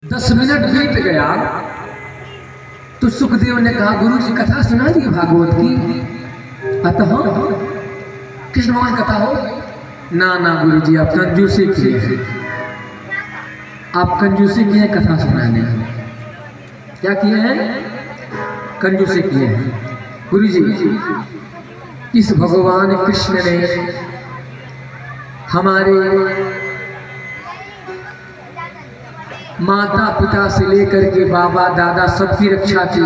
10 minute बीत गया तो सुखदेव ने कहा, गुरु जी कथा सुना दी भागवत की। अतः कृष्ण भगवान कथा हो? ना ना गुरु जी, आप कंजूसी किए हैं, आप कंजूसी किए हैं कथा सुनाने। क्या किए हैं? कंजूसी किए हैं। गुरु जी, इस भगवान कृष्ण ने हमारे माता पिता से लेकर के बाबा दादा सबकी रक्षा की।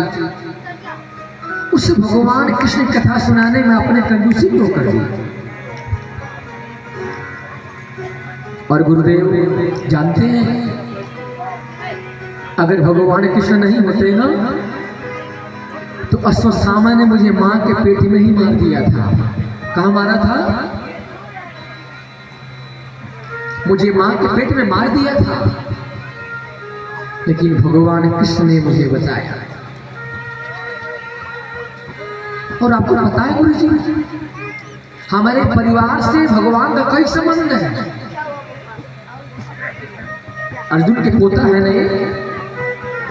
उस भगवान कृष्ण की कथा सुनाने में अपने कंजूसी क्यों कर दी? और गुरुदेव जानते हैं, अगर भगवान कृष्ण नहीं होते ना तो अश्वत्थामा ने मुझे मां के पेट में ही मार दिया था। कहां मारा था? मुझे मां के पेट में मार दिया था, लेकिन भगवान कृष्ण ने मुझे बताया। और आपको पता है गुरु जी, हमारे परिवार से भगवान का कई संबंध है। अर्जुन के पोता है नहीं,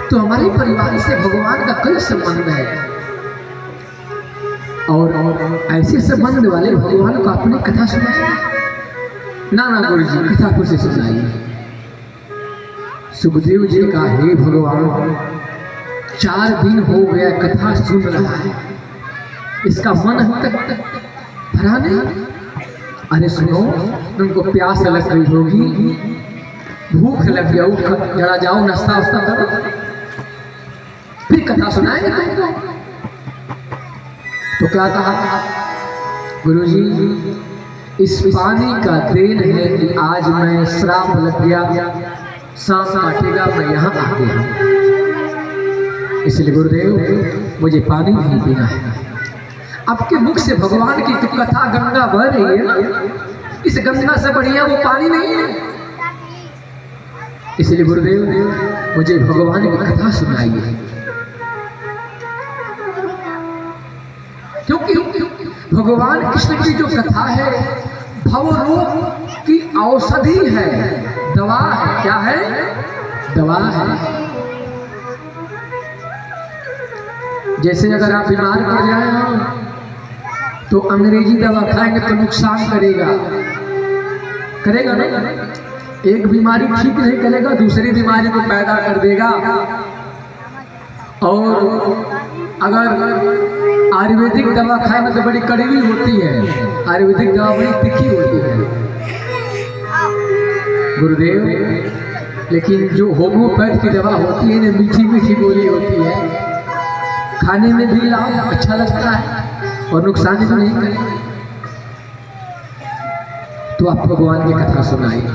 तो हमारे परिवार से भगवान का कई संबंध है। और ऐसे संबंध वाले भगवान को आपने कथा सुनाई? ना ना गुरु जी, कथा फिर से सुनाइए। सुखदेव जी का, हे भगवान 4 दिन हो गया कथा सुन रहा है, इसका मन अभी तक भरा नहीं। अरे सुनो, तुमको प्यास लग गई होगी, भूख लग गया, जरा जाओ नाश्ता वास्ता करो, फिर कथा सुनाएंगे तुमको। तो क्या कहा? गुरुजी, इस पानी का देन है कि आज मैं श्राप लग गया, सांप काटेगा, मैं यहाँ आ गया, इसलिए गुरुदेव मुझे पानी नहीं पीना है। आपके मुख से भगवान की तो कथा गंगा बह रही है ना, इस गंगा से बढ़िया वो पानी नहीं है। इसलिए गुरुदेव मुझे भगवान की कथा सुनाइए, क्योंकि भगवान कृष्ण की जो कथा है भवरोग की औषधि है, दवा है। क्या है? दवा है। जैसे अगर आप बीमार पड़ जाए ना तो अंग्रेजी दवा खाएंगे तो नुकसान करेगा ना। एक बीमारी ठीक नहीं करेगा, दूसरी बीमारी को पैदा कर देगा। और अगर आयुर्वेदिक दवा खाएंगे तो बड़ी कड़वी होती है, आयुर्वेदिक दवा बड़ी तीखी होती है गुरुदेव। लेकिन जो होम्योपैथ की दवा होती है ना, मीठी मीठी गोली होती है, खाने में भी लाभ अच्छा लगता है और नुकसान भी नहीं करेगा। तो आप भगवान की कथा सुनाइए।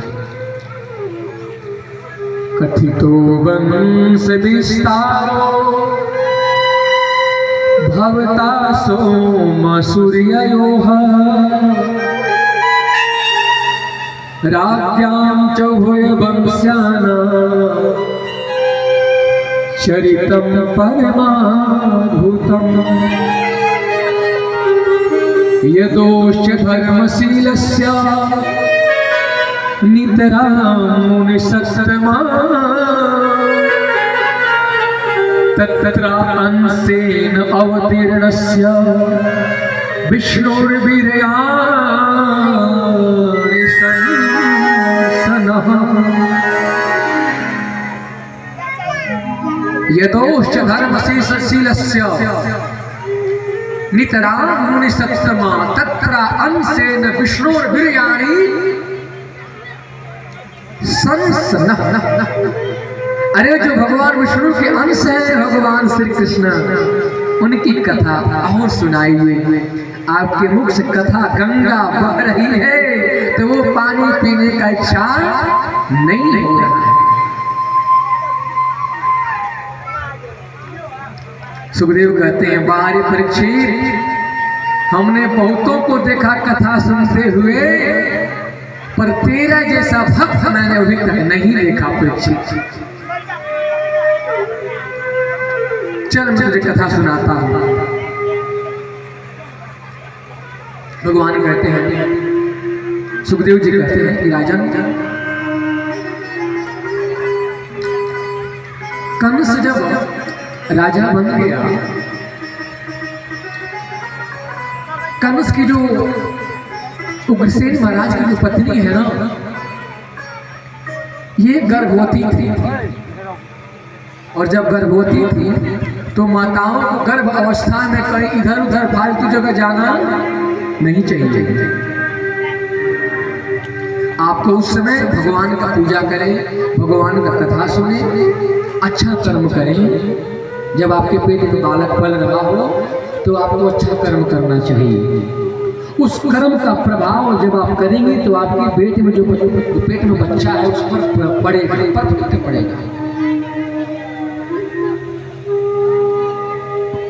कथितो वंश विस्तारो भवता सोम सूर्ययोः राज्ञां च भूयवंश्यानां चरितं परमाद्भुतम् यदोश्च धर्मशीलस्य नितरां मुनिसत्तमा तत्र अंशेन अवतीर्णस्य विष्णुर्वीर्याणि संसनः यदोश्च धर्मशीलस्य नितरां मुनिसत्तमा तत्र अंशेन विष्णुर्वीर्याणि संसनः। अरे जो भगवान विष्णु के अंश है भगवान श्री कृष्ण, उनकी कथा और सुनाइए। आपके मुख से कथा गंगा बह रही है तो वो पानी पीने का इच्छा नहीं हो रहा है। सुखदेव कहते हैं, बारी परीक्षित, हमने बहुतों को देखा कथा सुनते हुए, पर तेरा जैसा भक्त मैंने अभी तक नहीं देखा परीक्षित। चल मुझे कथा सुनाता हूं। भगवान कहते हैं, सुखदेव जी कहते हैं कि राजन कंस जब राजा बन गया, कंस की जो उग्रसेन महाराज की जो पत्नी है ना, ये गर्भवती थी। और जब गर्भवती थी तो माताओं को गर्भ अवस्था में कहीं इधर उधर फालतू जगह जाना नहीं चाहिए। आपको उस समय भगवान का पूजा करें, भगवान का कथा सुने, अच्छा कर्म करें। जब आपके पेट में बालक पल रहा हो तो आपको अच्छा कर्म करना चाहिए। उस कर्म का प्रभाव जब आप करेंगे तो आपके पेट में जो पेट में बच्चा है उस पर पड़ेगा।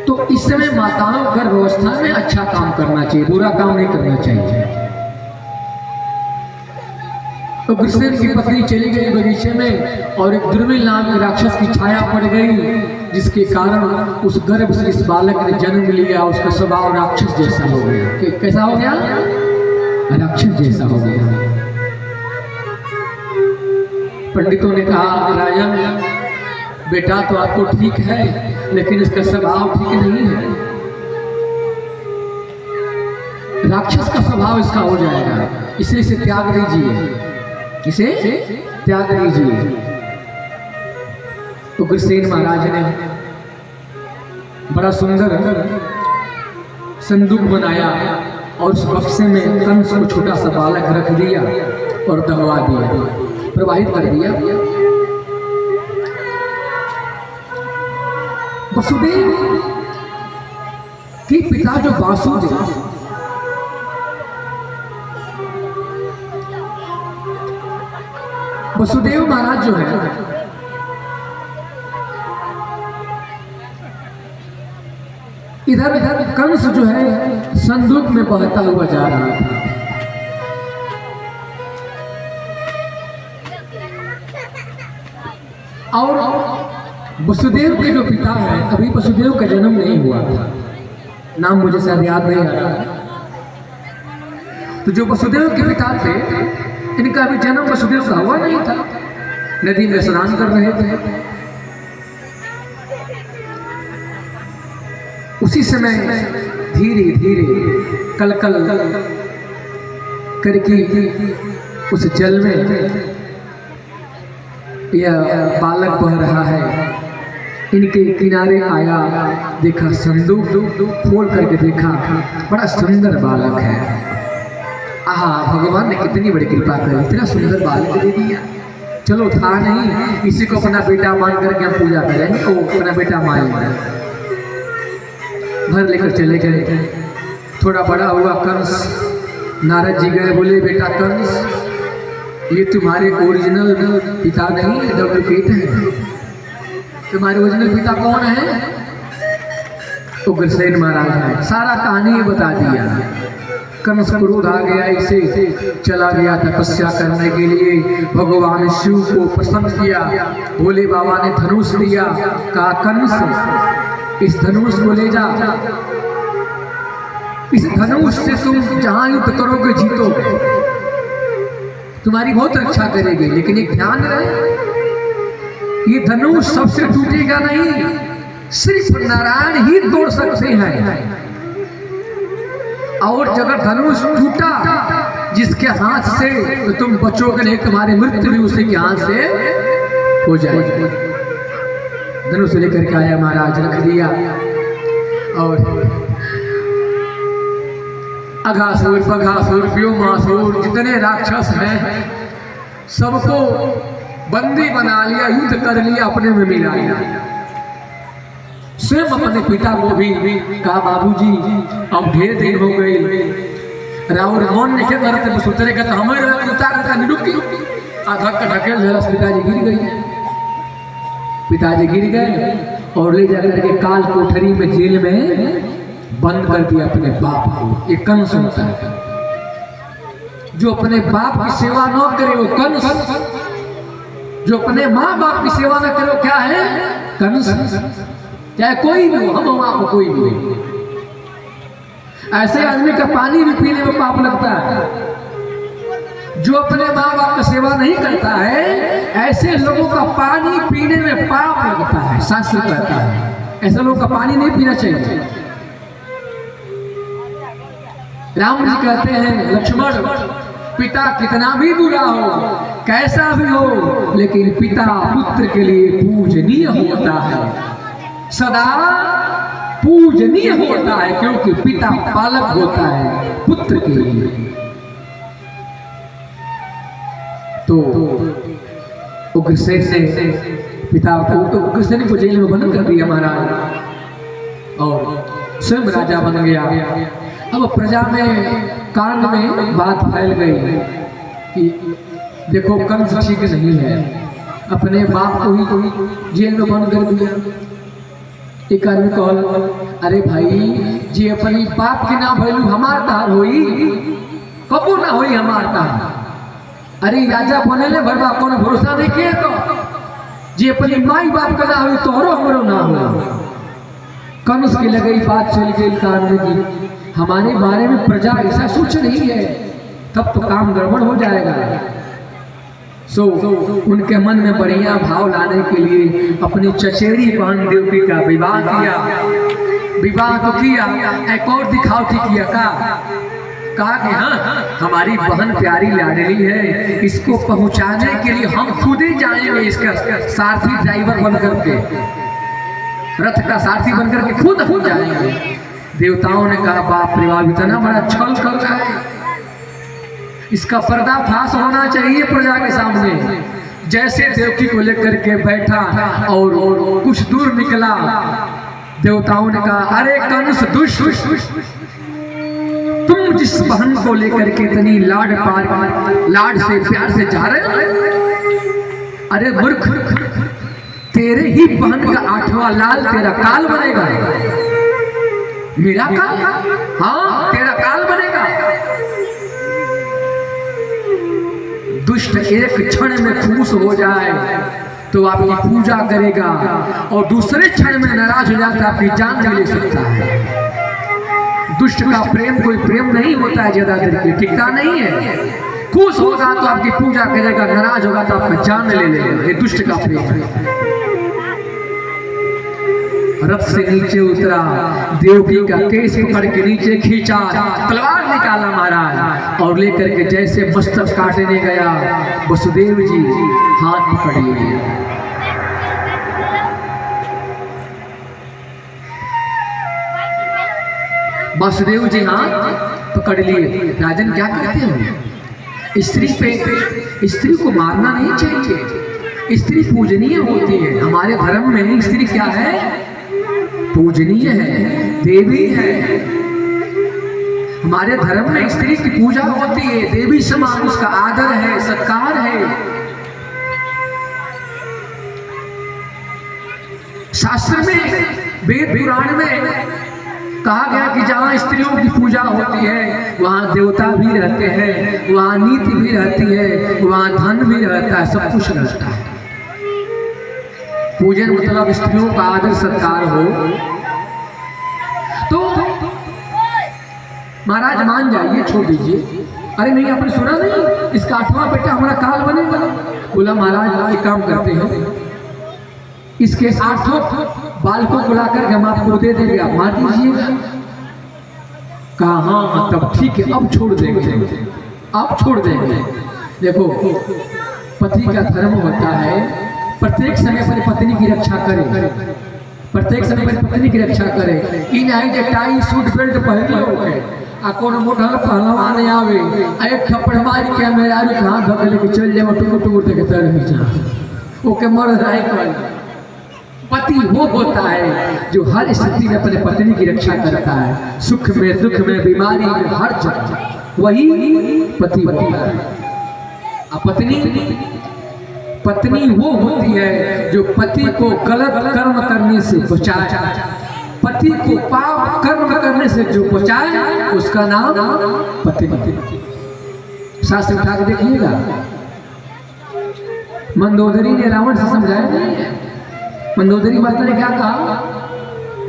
तो इस समय माताओं गर्भावस्था में अच्छा काम करना चाहिए, बुरा काम नहीं करना चाहिए। तो कृष्ण की पत्नी चली गई बगीचे में और एक दुर्मिल नाम के राक्षस की छाया पड़ गई, जिसके कारण उस गर्भ से इस बालक ने जन्म लिया। उसका स्वभाव राक्षस जैसा हो गया। कैसा हो गया? राक्षस जैसा हो गया। पंडितों ने कहा, राजन बेटा तो आपको ठीक है, लेकिन इसका स्वभाव ठीक नहीं है। राक्षस का स्वभाव इसका हो जाएगा, इसे त्याग दीजिए, इसे त्याग दीजिए। तो उग्रसेन महाराज ने बड़ा सुंदर संदूक बनाया और उस बक्से में कंस को छोटा सा बालक रख दिया और दबवा दिया, प्रवाहित कर दिया। वसुदेव के पिता जो वासुदेव, वसुदेव महाराज जो है इधर इधर कंस जो है संदूक में बहता हुआ जा रहा था। और वसुदेव के जो पिता है, अभी वसुदेव का जन्म नहीं हुआ था, नाम मुझे शायद याद नहीं आ रहा। तो जो वसुदेव के पिता थे, इनका अभी जन्म वसुदेव का हुआ नहीं था। नदी में स्नान कर रहे थे। उसी समय धीरे धीरे कल कल करके उस जल में यह बालक बह रहा है। इनके किनारे आया, देखा संदूक, खोल करके देखा, बड़ा सुंदर बालक है। आहा, भगवान ने कितनी बड़ी कृपा करी, इतना सुंदर बालक दे दिया। चलो था नहीं, इसी को अपना बेटा मान करके हम पूजा करेंगे, तो अपना बेटा मानेंगे। घर लेकर चले गए। थोड़ा बड़ा हुआ कंस, नारद जी गए, बोले बेटा कंस, ये तुम्हारे ओरिजिनल पिता नहीं, डुप्लीकेट है। तुम्हारे ओरिजिनल पिता कौन है? उग्रसेन महाराज है। सारा कहानी बता दिया। कंस क्रोध आ गया, इसे चला गया तपस्या करने के लिए। भगवान शिव को प्रसन्न किया, भोले बाबा ने धनुष दिया, कहा कंस इस धनुष को ले जा, इस धनुष से तुम जहां युद्ध करोगे जीतोगे, तुम्हारी बहुत रक्षा करेगी। लेकिन एक ध्यान रहे, ये धनुष सबसे टूटेगा नहीं, सिर्फ नारायण ही तोड़ सकते हैं। और जब धनुष टूटा जिसके हाथ से, तो तुम बचोगे नहीं, तुम्हारी मृत्यु भी उसी के हाथ से हो जाएगी। धनुष लेकर के आया महाराज, रख दिया। और अघासुर, बघासुर, व्योमासुर, जितने राक्षस हैं सबको बंदी बना लिया, युद्ध कर लिया, अपने में मिला लिया। स्वयं अपने पिता को भी कहा, बाबूजी अब ढेर दिन हो गई, राउर मन नहीं करते सोचेगा तो हमें उतार रुकी, आधा का ढकेल धरा, पिताजी गिर गई। पिताजी गिर गए और ले जाकर के काल कोठरी में, जेल में बंद कर दिया अपने बाप को। एक कंस होता है जो अपने बाप की सेवा न करे, वो कंस। जो अपने माँ बाप की सेवा न करे, वो क्या है? कंस। चाहे कोई भी हो, हम आपको कोई भी हो। ऐसे आदमी का पानी भी पीने में पाप लगता है। जो अपने माँ बाप का सेवा नहीं करता है, ऐसे लोगों का पानी पीने में पाप लगता है। शास्त्र कहता है ऐसा लोग का पानी नहीं पीना चाहिए। राम जी कहते हैं लक्ष्मण, पिता कितना भी बुरा हो, कैसा भी हो, लेकिन पिता पुत्र के लिए पूजनीय होता है, सदा पूजनीय होता है, क्योंकि पिता पालक होता है पुत्र के लिए। तो उग्रसेन ने पिता को, उग्रसेन को जेल में बंद कर दिया महाराज, और स्वयं राजा बन गया। अब प्रजा में कांड में बात फैल गई कि देखो कंस ठीक नहीं है, अपने बाप को ही जेल में बंद कर दिया। एक आदमी कहल, अरे भाई जी अपनी बाप के ना भैलू हमार तार होई, कबू ना होई हमार तार। अरे राजा बनेले भरवा कोनो भरोसा नहीं किए, तो जी अपनी माई बाप का ना हुई तोहरो हमरो ना हो। कंस की लगई बात चल गई कान में की हमारे बारे में प्रजा ऐसा सोच रही है, तब तो काम गड़बड़ हो जाएगा। सो उनके मन में बढ़िया भाव लाने के लिए अपनी चचेरी बहन देवकी का विवाह किया। विवाह तो किया, एक और दिखावटी किया, कहा कि हाँ हमारी बहन प्यारी लाडली है, इसको पहुंचाने के लिए हम खुद ही जाएंगे, इसका सारथी ड्राइवर बनकर के, रथ का सारथी बनकर के खुद जाएंगे। देवताओं ने कहा बाप रे बाप इतना बड़ा छल कर रहा है, इसका पर्दाफाश होना चाहिए प्रजा के सामने। जैसे देवकी को लेकर के बैठा और कुछ दूर निकला, देवताओं ने कहा अरे कंस दुष्ट, तुम जिस बहन को लेकर के इतनी लाड से प्यार से जा रहे हो, अरे मूर्ख, तेरे ही बहन का 8वां लाल तेरा काल बनेगा। मेरा काल? हाँ तेरा काल बनेगा। दुष्ट एक क्षण में खुश हो जाए तो आपकी पूजा करेगा, और दूसरे क्षण में नाराज हो जाता है आपकी जान ले सकता है। दुष्ट का प्रेम कोई प्रेम नहीं होता है, ज्यादा देर के टिकता नहीं है। खुश होगा तो आपकी पूजा करेगा, नाराज होगा तो आपका जान ले लेगा। ये दुष्ट का प्रेम है। रथ से नीचे उतरा, देवकी का केस पकड़ के नीचे खींचा, तलवार निकाला महाराज, और लेकर के जैसे मस्तक काटने गया, वसुदेव जी हाथ पकड़ लिए। वसुदेव जी हाथ पकड़ लिए। राजन क्या कहते हैं, स्त्री को मारना नहीं चाहिए, स्त्री पूजनीय होती है। हमारे धर्म में स्त्री क्या है, पूजनीय है, देवी है। हमारे धर्म में स्त्री की पूजा होती है, देवी समान उसका आदर है, सत्कार है। शास्त्र में, वेद पुराण में कहा गया कि जहाँ स्त्रियों की पूजा होती है वहाँ देवता भी रहते हैं, वहाँ नीति भी रहती है, वहाँ धन भी रहता है, सब कुछ रहता है। पूजन मतलब स्त्रियों का आदर सत्कार हो। तो महाराज मान जाइए, छोड़ दीजिए। अरे नहीं आपने सुना नहीं, इसका 8वां बेटा हमारा काल बनेगा। बोला महाराज एक काम करते हैं, इसके 8 बालकों को लाकर हम आपको दे देंगे, आप मार दीजिएगा। कहा हाँ तब ठीक है, अब छोड़ देंगे, अब छोड़ देंगे। देखो पति का धर्म होता है प्रत्येक समय पर पत्नी की रक्षा करे, प्रत्येक समय पर पत्नी की रक्षा करे। ई नहीं जे टाई सूट बेल्ट पहन लो आ कोनो मोटा पहलवान आवे एक थप्पड़ मार के मेरा हाथ धके लेके चल जाए, टुकुर टुकुर देके तर नीचे ओके मर रहा कर। पति वो होता है जो हर स्थिति में अपने पत्नी की रक्षा करता है, सुख में दुख में बीमारी में हर जगह वही पति होता है। पत्नी वो होती है जो पति को गलत कर्म करने से बचाए, पति को पाप कर्म करने से जो बचाए उसका नाम पत्नी। शास्त्र उठा के देखिएगा, मंदोदरी ने रावण से समझाया नहीं है। मंदोदरी माता ने क्या कहा,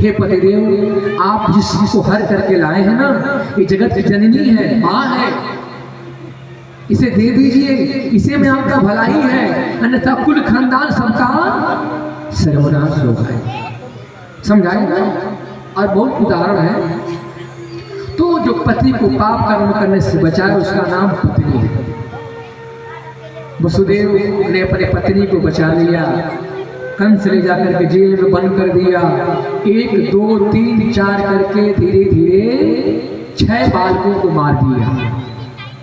हे पतिदेव आप जिस चीज को हर करके लाए हैं ना, ये जगत की जननी है, माँ है, इसे दे दीजिए, इसे में आपका भलाई है, अन्यथा कुल खानदान सबका सर्वनाश हो गए। समझाएगा और बहुत उदाहरण है। तो जो पति को पाप कर्म करने से बचाए उसका नाम पत्नी है। वसुदेव ने अपने पत्नी को बचा लिया, कंस ले जाकर के जेल में बंद कर दिया। 1 2 3 4 करके धीरे धीरे 6 बालकों को मार दिया।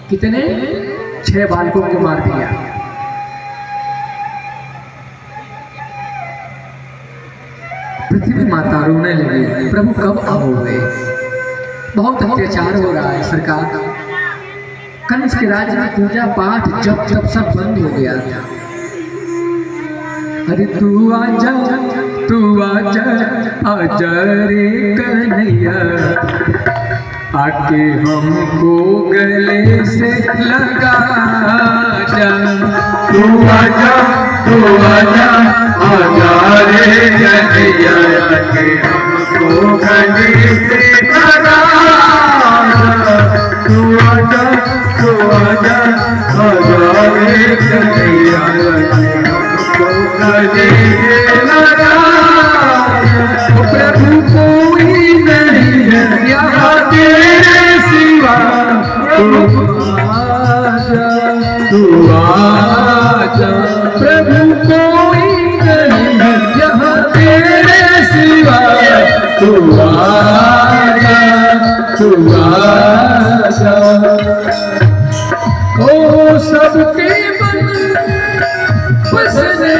कितने? 6 बालकों को मार दिया। पृथ्वी माता रोने लगी, प्रभु कब आओगे? बहुत अत्याचार हो रहा है सरकार। कंस के राज्य में पूजा पाठ जब तब सब बंद हो गया था। अरे तू आजा आजा रे कन्हैया, आके हमको गले से लगा जा। तू आजा आजा रे कन्हैया, आके हमको गले से लगा जा। तू आजा आजा रे कन्हैया, हमको गले से लगा जा। प्रभु कोई नहीं है यहाँ तेरे सिवा, तू आजा। प्रभु कोई नहीं है यहाँ तेरे सिवा, तू आजा ओ सबके मन बसने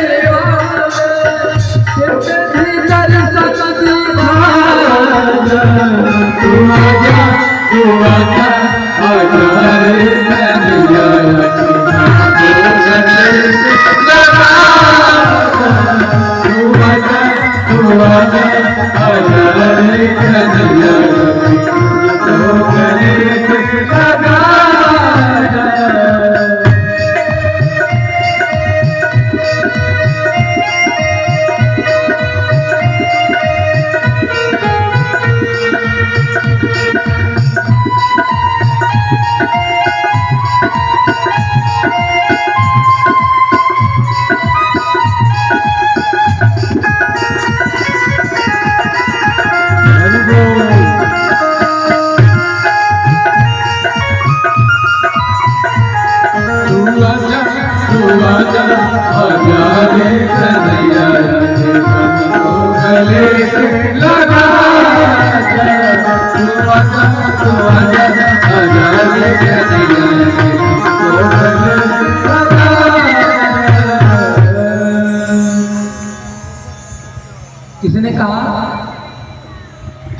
किसने कहा?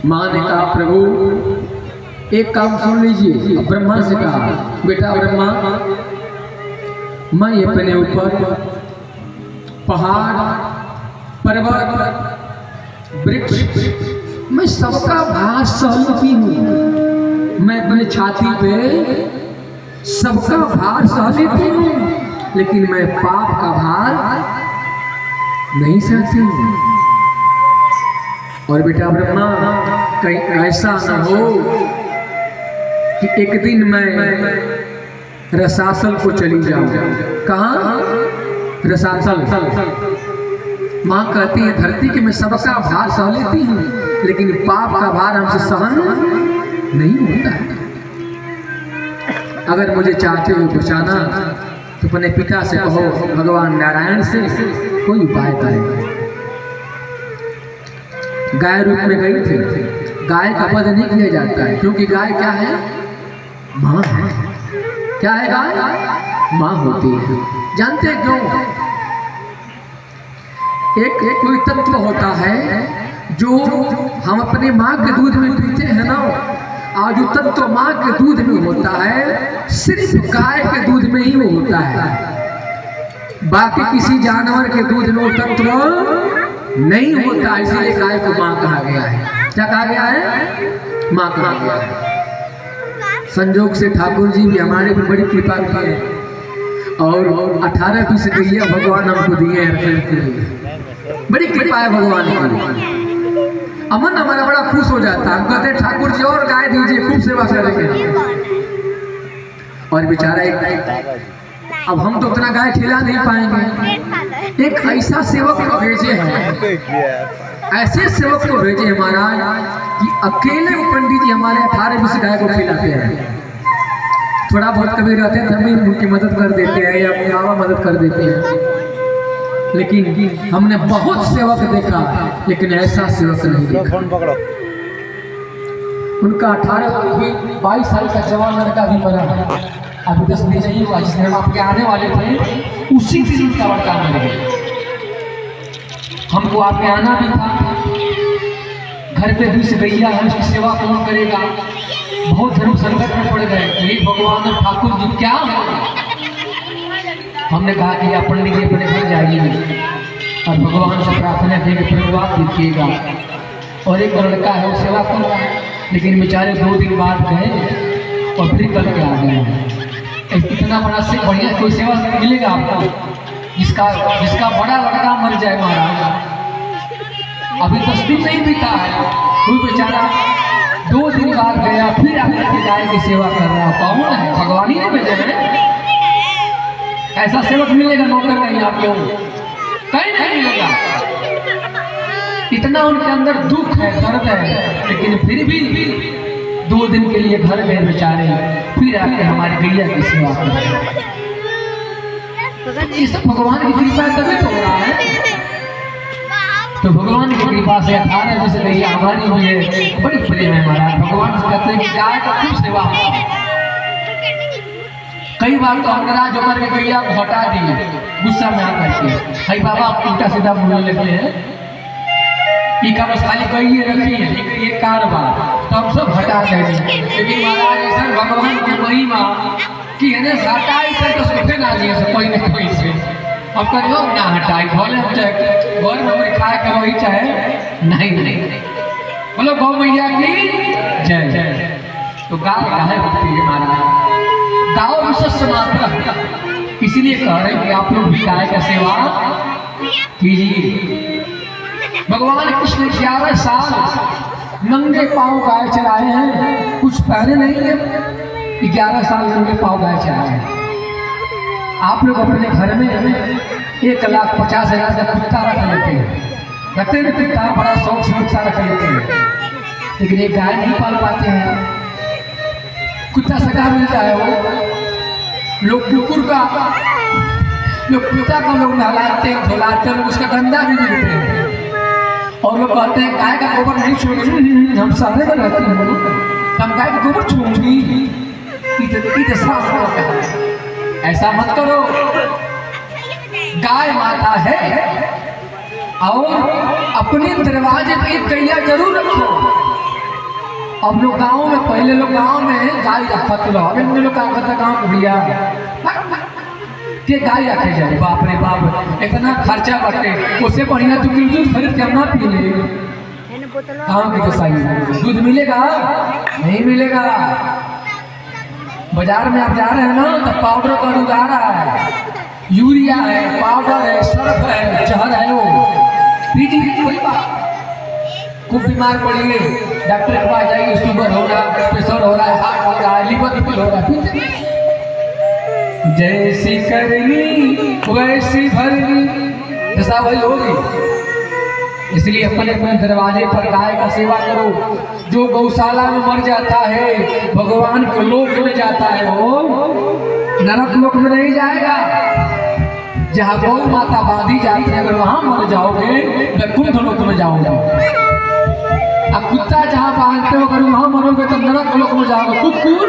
माँ ने कहा प्रभु एक काम सुन लीजिए। ब्रह्मा से कहा बेटा ब्रह्मा, मैं अपने ऊपर पहाड़ पर्वत वृक्ष मैं सबका भार सहती हूँ। मैं अपने छाती पे सबका भार सह लेती हूँ, लेकिन मैं पाप का भार नहीं सहती हूँ। और बेटा ब्रह्मा कहीं ऐसा न हो कि एक दिन मैं रसासल को चली जाऊं। कहाँ? रसासल। माँ कहती है धरती कि मैं सबका भार सह लेती हूँ, लेकिन पाप का भार हमसे सहन नहीं होता। अगर मुझे चाहते हो बचाना तो अपने पिता से कहो भगवान नारायण से कोई उपाय करें। गाय रूप में गई थी। गाय का वध नहीं किया जाता है, क्योंकि गाय क्या है? माँ है। क्या है गाय? माँ होती है। जानते हैं क्यों? एक कोई तत्व होता है जो हम अपने माँ के दूध में पीते हैं ना, और जो तत्व माँ के दूध में होता है सिर्फ गाय के दूध में ही वो होता है। बाकी किसी जानवर के दूध में वो तत्व नहीं होता। इसीलिए गाय को माँ कहा गया है। क्या कहा गया है? माँ कहा गया है। संजोग से ठाकुर जी भी हमारे पर बड़ी कृपा की है, और 18-20 गैया भगवान हमको दिए हैं। बड़ी कृपा है भगवान की। अमन हमारा बड़ा खुश हो जाता है। हम कहते हैं ठाकुर जी और गाय दीजिए, खूब सेवा करेंगे। और बेचारा एक अब हम तो उतना गाय खिला नहीं पाएंगे, एक ऐसा सेवक को भेजे हैं, ऐसे सेवक को भेजे हैं महाराज कि अकेले वो पंडित जी हमारे 18-20 गाय को खिलाते हैं। थोड़ा बहुत कभी रहते हैं तभी उनकी मदद कर देते हैं या बाबा मदद कर देते हैं, लेकिन हमने बहुत सेवक देखा लेकिन ऐसा सेवक नहीं देखा। उनका 22 साल का जवान लड़का भी मरा, अभी 10 दिन नहीं हुआ, जिसने हम आपके आने वाले थे उसी दिन उनका लड़का मर गया। हमको आपके आना भी था, घर पे 20 गैया है, उसकी सेवा कौन करेगा? बहुत धर्म संकट में पड़ गए, ये भगवान और ठाकुर जी क्या है? हमने कहा कि आप पंडित जी अपने घर जाइए और भगवान से प्रार्थना करके परिवार देखिएगा। और एक लड़का है वो सेवा कर रहा है, लेकिन बेचारे 2 दिन बाद गए और फिर कल के आ गए। इतना बड़ा से बढ़िया कोई सेवा मिलेगा आपको जिसका बड़ा लड़का मर जाए महाराज? अभी 10 दिन नहीं बीता है, कोई बेचारा 2 दिन बाद गया फिर आकर के गाय की सेवा कर रहा। कौन है? भगवान ही ने भेजे हैं। ऐसा सेवक मिलेगा नौकर कहीं आपको? कहीं नहीं मिलेगा। इतना उनके अंदर दुख है, दर्द है, लेकिन फिर भी 2 दिन के लिए घर गए बेचारे, फिर आके हमारे गैया की सेवा कर रहे हैं। ये सब भगवान की कृपा तभी तो हो रहा है। तो भगवान की कृपा से 18 गैया हमारी हुई है, बड़ी प्रेम है महाराज। भगवान से कहते हैं कि गाय का खूब सेवा। कई बार तो हम नाराज होकर के गैया को हटा दिए गुस्सा में आकर के, भाई बाबा आप उल्टा सीधा बोलने लगे हैं, का बस खाली कहिए रखी है ये कारबार, तो हम सब हटा देंगे। लेकिन महाराज ऐसा भगवान की महिमा कि है ना, हटाई कर तो सुखे ना लिए से कोई ना कोई से अब करियो ना हटाई भले हम चाहे घर में खाए कर वही चाहे नहीं। बोलो गौ मैया की जय। तो गाय गाय होती है महाराज, गाँव विश्व मात्र, इसीलिए कह रहे हैं कि आप लोग भी गाय का सेवा कीजिए। भगवान कृष्ण 11 साल नंगे पांव गाय चलाए हैं, कुछ पहने नहीं है, 11 साल नंगे पांव गाय चलाए हैं। आप लोग अपने घर में 1,50,000 का कुत्ता रख लेते हैं, रखते हैं कुत्ता, बड़ा शौक से कुत्ता रख लेते हैं, लेकिन एक गाय नहीं पाल पाते हैं। कुत्ता सगा मिलता है, वो लोग कुकुर का लोग कुत्ता का लोग नहलाते हैं धुलाते हैं, उसका गंदा भी मिलते हैं। और लोग कहते हैं गाय का गोबर नहीं छोड़ेंगे, हम सारे में रहते हैं, हम गाय का गोबर छोड़ेंगे, ऐसा मत करो। गाय माता है और अपने दरवाजे पे एक गैया जरूर रखो। अब लोग गाँव में, पहले लोग गाँव में गाय रखा तो अब इन लोग काम करता गाँव भैया के गाय रखे जाए। बाप रे बाप, इतना खर्चा बटे, उससे बढ़िया तो दूध खरीद के हम ना पी ले। गाँव की कसाई दूध मिलेगा? नहीं मिलेगा। बाजार में आप जा रहे हैं ना, तो पाउडर का दूध आ रहा है, यूरिया है, पाउडर है, सर्फ है, जहर है, वो पीजिए। कोई बात खूब बीमार पड़ेंगे, डॉक्टर के पास जाइए, शुगर हो रहा है, प्रेशर हो रहा है, हार्ट हो रहा है, लिवर रिपेयर हो रहा है। जैसी करनी वैसी भरनी, जैसा वही होगी। इसलिए अपने अपने दरवाजे पर गाय का सेवा करो। जो गौशाला में मर जाता है, भगवान के लोक में जाता है, वो नरक लोक में नहीं जाएगा। जहाँ गौ माता बांधी जाती है, अगर वहां मर जाओगे वैकुंठ लोक में जाओगे। अब कुत्ता जहाँ बांधते हो अगर वहां मरोगे तो नरक लोक में जाओगे। कुकुर